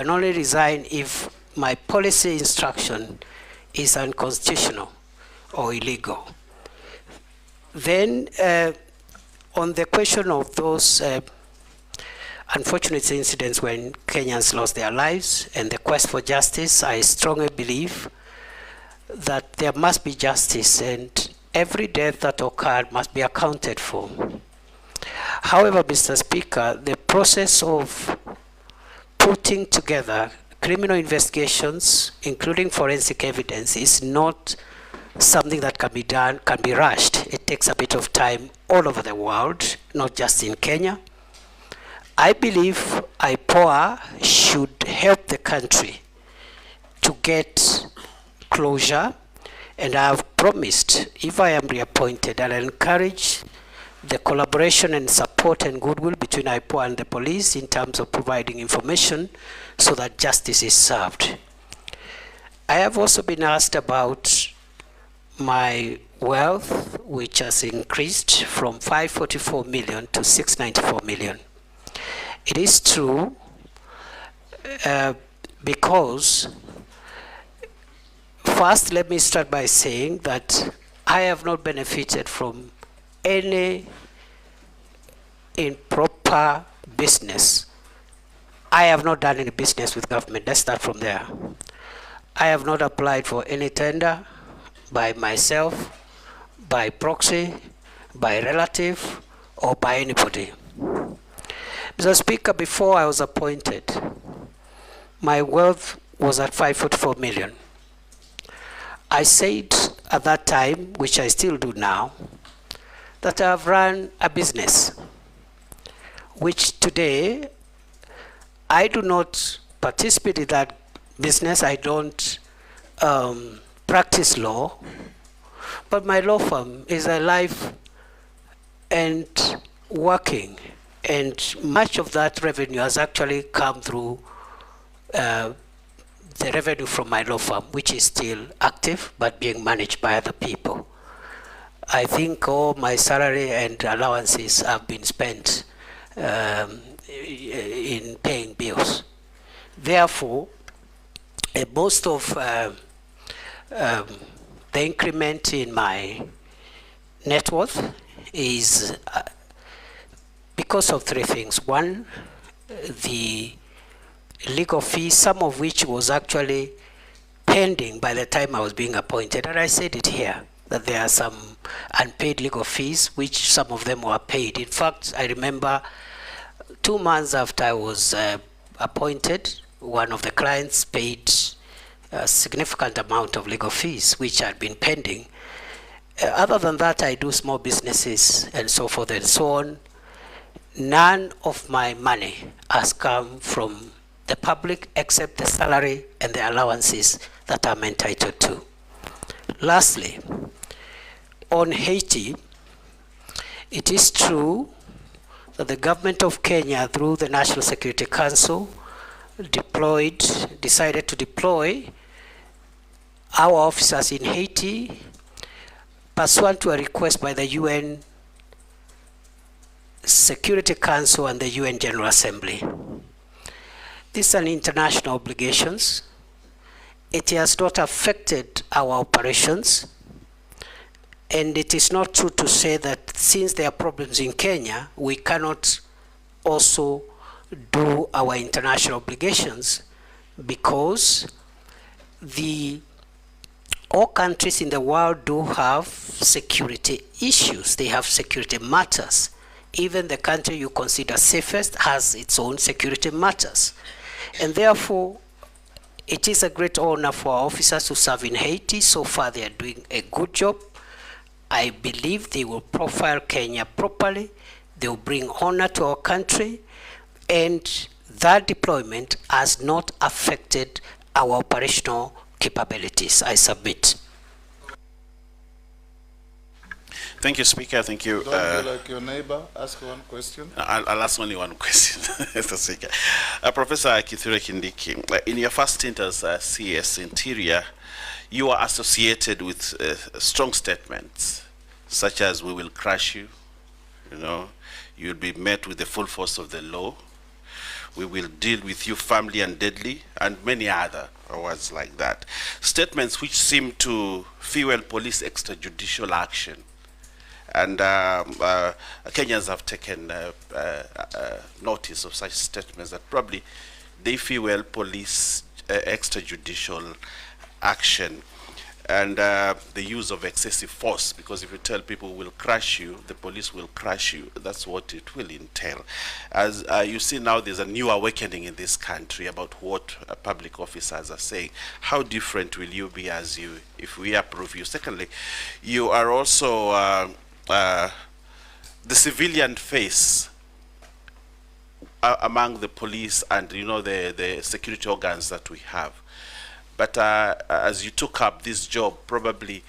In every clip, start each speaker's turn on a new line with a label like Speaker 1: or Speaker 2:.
Speaker 1: can only resign if my policy instruction is unconstitutional or illegal. Then, on the question of those unfortunate incidents when Kenyans lost their lives and the quest for justice, I strongly believe that there must be justice and every death that occurred must be accounted for. However, Mr. Speaker, the process of putting together criminal investigations, including forensic evidence, is not something that can be done, can be rushed. It takes a bit of time all over the world, not just in Kenya. I believe IPOA should help the country to get closure, and I have promised, if I am reappointed, I'll encourage the collaboration and support and goodwill between IPOA and the police in terms of providing information so that justice is served. I have also been asked about my wealth, which has increased from 544 million to 694 million. It is true because, first, let me start by saying that I have not benefited from any improper business. I have not done any business with government. Let's start from there. I have not applied for any tender by myself, by proxy, by relative, or by anybody. Mr. Speaker, before I was appointed, my wealth was at 544 million. I said at that time, which I still do now, that I have run a business, which today I do not participate in that business. I don't practice law, but my law firm is alive and working, and much of that revenue has actually come through the revenue from my law firm, which is still active but being managed by other people. I think all my salary and allowances have been spent in paying bills. Therefore, most of the increment in my net worth is because of three things. One, the legal fees, some of which was actually pending by the time I was being appointed, and I said it here, that there are some unpaid legal fees, which some of them were paid. In fact, I remember 2 months after I was appointed, one of the clients paid a significant amount of legal fees, which had been pending. Other than that, I do small businesses and so forth and so on. None of my money has come from the public except the salary and the allowances that I'm entitled to. Lastly, on Haiti, it is true that the government of Kenya, through the National Security Council, decided to deploy our officers in Haiti pursuant to a request by the UN Security Council and the UN General Assembly. These are international obligations. It has not affected our operations, and it is not true to say that since there are problems in Kenya, we cannot also do our international obligations, because all countries in the world do have security issues. They have security matters. Even the country you consider safest has its own security matters. And therefore, it is a great honor for our officers to serve in Haiti. So far, they are doing a good job. I believe they will profile Kenya properly. They will bring honor to our country. And that deployment has not affected our operational capabilities. I submit.
Speaker 2: Thank you, Speaker. Thank you.
Speaker 3: Don't you like your neighbor? Ask one question.
Speaker 2: I'll ask only one question, Mr. Speaker. Professor Kithure Kindiki, in your first stint as CS Interior, you are associated with strong statements, such as "we will crush you," you'll be met with the full force of the law. we will deal with you firmly and deadly, and many other words like that. Statements which seem to fuel police extrajudicial action. And Kenyans have taken notice of such statements that probably they fuel police extrajudicial action, and the use of excessive force, because if you tell people we'll crush you, the police will crush you, that's what it will entail. As you see now, there's a new awakening in this country about what public officers are saying. How different will you be if we approve you? Secondly, you are also the civilian face among the police and the security organs that we have. But as you took up this job, probably,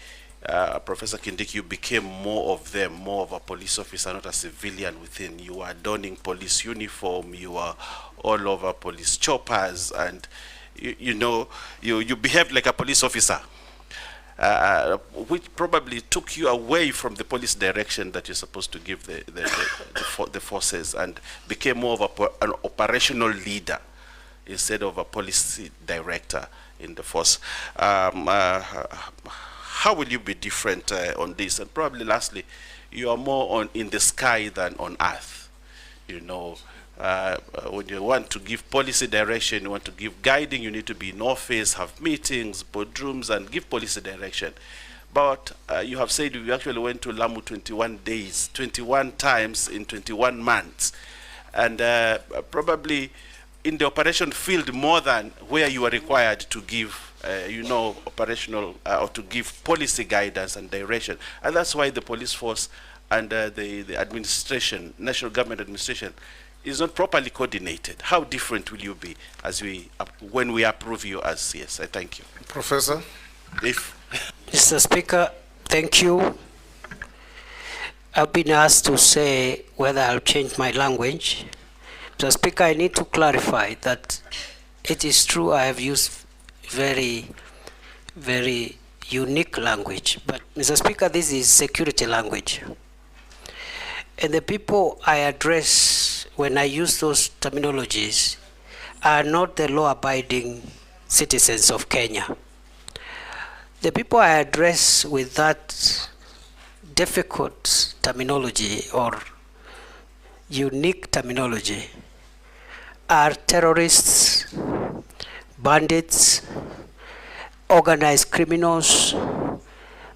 Speaker 2: Professor Kindiki, you became more of them, more of a police officer, not a civilian within. You are donning police uniform, you are all over police choppers, and you behaved like a police officer, which probably took you away from the police direction that you're supposed to give the forces, and became more of an operational leader instead of a policy director in the force. How will you be different on this? And probably lastly, you are more in the sky than on earth. When you want to give policy direction, you want to give guiding, you need to be in office, have meetings, boardrooms, and give policy direction. But you have said you actually went to Lamu 21 days, 21 times in 21 months. And probably in the operation field more than where you are required to give, operational or to give policy guidance and direction. And that's why the police force and the administration, national government administration, is not properly coordinated. How different will you be when we approve you as CS? I thank you.
Speaker 3: Professor?
Speaker 1: Mr. Speaker, thank you. I've been asked to say whether I'll change my language. Mr. Speaker, I need to clarify that it is true I have used very, very unique language. But Mr. Speaker, this is security language. And the people I address when I use those terminologies are not the law-abiding citizens of Kenya. The people I address with that difficult terminology or unique terminology are terrorists, bandits, organized criminals.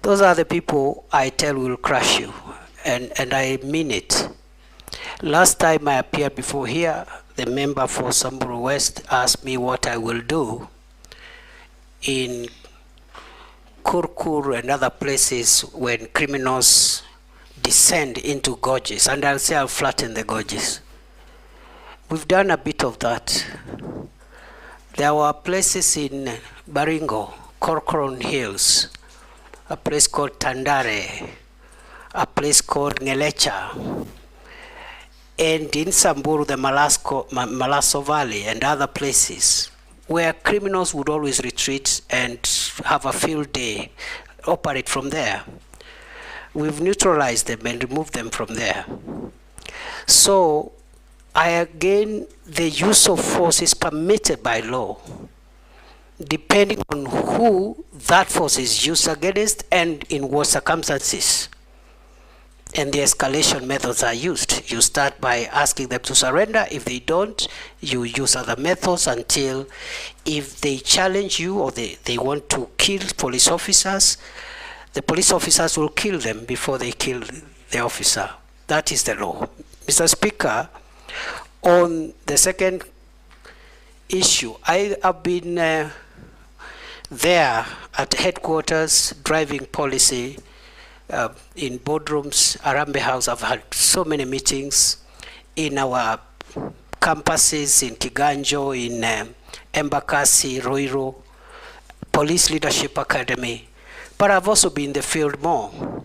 Speaker 1: Those are the people I tell will crush you, and I mean it. Last time I appeared before here, the member for Samburu West asked me what I will do in Kurkur and other places when criminals descend into gorges, and I'll say I'll flatten the gorges. We've done a bit of that. There were places in Baringo, Corcoran Hills, a place called Tandare, a place called Ngelecha, and in Samburu, the Malaso Valley and other places where criminals would always retreat and have a field day, operate from there. We've neutralized them and removed them from there. So, again, the use of force is permitted by law, depending on who that force is used against and in what circumstances. And the escalation methods are used. You start by asking them to surrender. If they don't, you use other methods until, if they challenge you or they want to kill police officers, the police officers will kill them before they kill the officer. That is the law. Mr. Speaker, on the second issue, I have been there at headquarters driving policy in boardrooms, Arambe House. I've had so many meetings in our campuses in Kiganjo, in Embakasi, Roiro, Police Leadership Academy. But I've also been in the field more.